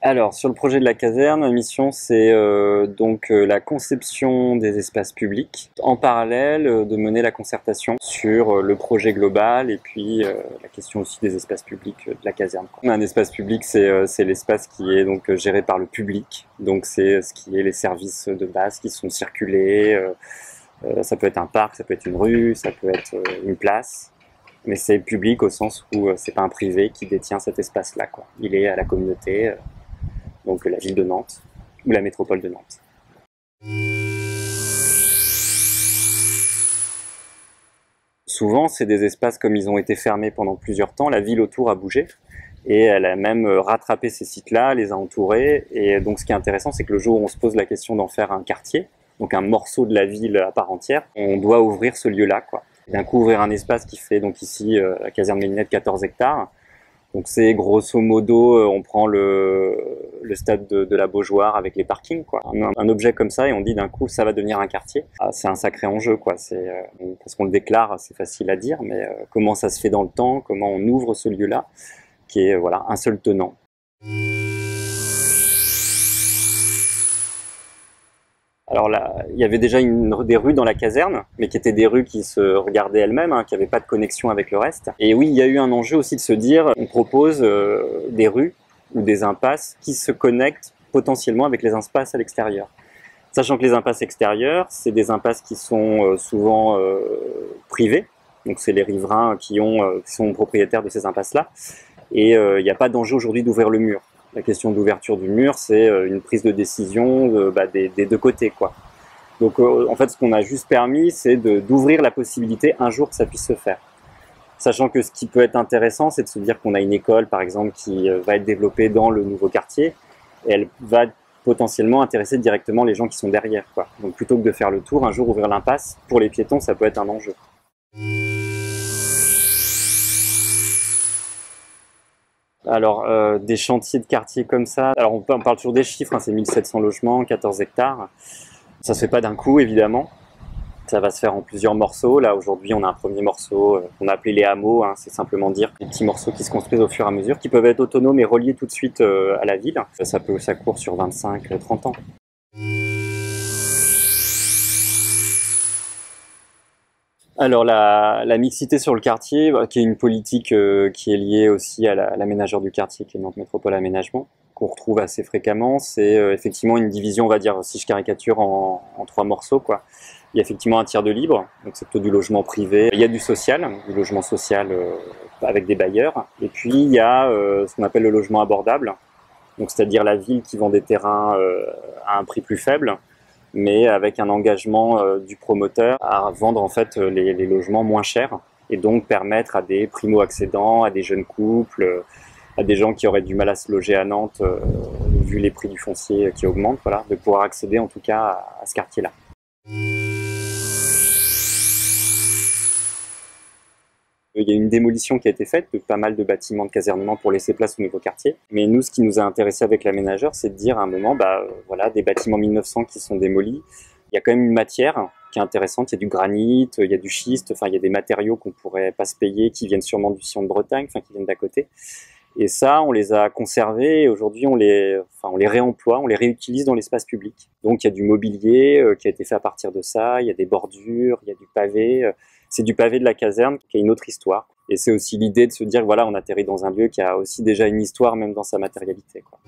Alors, sur le projet de la caserne, ma mission, c'est la conception des espaces publics, en parallèle de mener la concertation sur le projet global et puis la question aussi des espaces publics de la caserne. Un espace public, c'est l'espace qui est donc géré par le public, donc c'est ce qui est les services de base qui sont circulés. Ça peut être un parc, ça peut être une rue, ça peut être une place. Mais c'est public au sens où c'est pas un privé qui détient cet espace-là, quoi. Il est à la communauté, donc la ville de Nantes ou la métropole de Nantes. Souvent, c'est des espaces comme ils ont été fermés pendant plusieurs temps. La ville autour a bougé et elle a même rattrapé ces sites-là, les a entourés. Et donc, ce qui est intéressant, c'est que le jour où on se pose la question d'en faire un quartier, donc un morceau de la ville à part entière, on doit ouvrir ce lieu-là, quoi. D'un coup, ouvrir un espace qui fait donc ici la caserne Mélinette 14 hectares. Donc c'est grosso modo, on prend le stade de la Beaujoire avec les parkings, quoi. Un objet comme ça et on dit d'un coup ça va devenir un quartier. Ah, c'est un sacré enjeu, quoi. Parce qu'on le déclare, c'est facile à dire, mais comment ça se fait dans le temps, comment on ouvre ce lieu-là, qui est voilà un seul tenant. Alors là, il y avait déjà des rues dans la caserne, mais qui étaient des rues qui se regardaient elles-mêmes, hein, qui n'avaient pas de connexion avec le reste. Et oui, il y a eu un enjeu aussi de se dire, on propose des rues ou des impasses qui se connectent potentiellement avec les impasses à l'extérieur. Sachant que les impasses extérieures, c'est des impasses qui sont souvent privées, donc c'est les riverains qui sont propriétaires de ces impasses-là, et il n'y a pas d'enjeu aujourd'hui d'ouvrir le mur. La question d'ouverture du mur, c'est une prise de décision des deux côtés, quoi. Donc en fait, ce qu'on a juste permis, c'est d'ouvrir la possibilité un jour que ça puisse se faire. Sachant que ce qui peut être intéressant, c'est de se dire qu'on a une école, par exemple, qui va être développée dans le nouveau quartier, et elle va potentiellement intéresser directement les gens qui sont derrière, quoi. Donc plutôt que de faire le tour, un jour ouvrir l'impasse, pour les piétons, ça peut être un enjeu. Alors, des chantiers de quartier comme ça, alors on parle toujours des chiffres, hein, c'est 1700 logements, 14 hectares. Ça se fait pas d'un coup, évidemment. Ça va se faire en plusieurs morceaux. Là, aujourd'hui, on a un premier morceau qu'on a appelé les hameaux, hein, c'est simplement dire des petits morceaux qui se construisent au fur et à mesure, qui peuvent être autonomes et reliés tout de suite à la ville. Ça court sur 25-30 ans. Alors la mixité sur le quartier, qui est une politique qui est liée aussi à l'aménageur du quartier, qui est Nantes Métropole Aménagement, qu'on retrouve assez fréquemment, c'est effectivement une division, on va dire, si je caricature, en trois morceaux, quoi. Il y a effectivement un tiers de libre, donc c'est plutôt du logement privé. Il y a du social, du logement social avec des bailleurs. Et puis il y a ce qu'on appelle le logement abordable, donc c'est-à-dire la ville qui vend des terrains à un prix plus faible, mais avec un engagement du promoteur à vendre en fait les logements moins chers et donc permettre à des primo-accédants, à des jeunes couples, à des gens qui auraient du mal à se loger à Nantes vu les prix du foncier qui augmentent, voilà, de pouvoir accéder en tout cas à ce quartier-là. Il y a une démolition qui a été faite de pas mal de bâtiments de casernement pour laisser place au nouveau quartier. Mais nous, ce qui nous a intéressé avec l'aménageur, c'est de dire à un moment, voilà, des bâtiments 1900 qui sont démolis, il y a quand même une matière qui est intéressante, il y a du granit, il y a du schiste, enfin il y a des matériaux qu'on pourrait pas se payer, qui viennent sûrement du Sillon de Bretagne, enfin qui viennent d'à côté. Et ça, on les a conservés et aujourd'hui on les réemploie, on les réutilise dans l'espace public. Donc il y a du mobilier qui a été fait à partir de ça, il y a des bordures, il y a du pavé. C'est du pavé de la caserne qui a une autre histoire. Et c'est aussi l'idée de se dire, voilà, on atterrit dans un lieu qui a aussi déjà une histoire, même dans sa matérialité, quoi.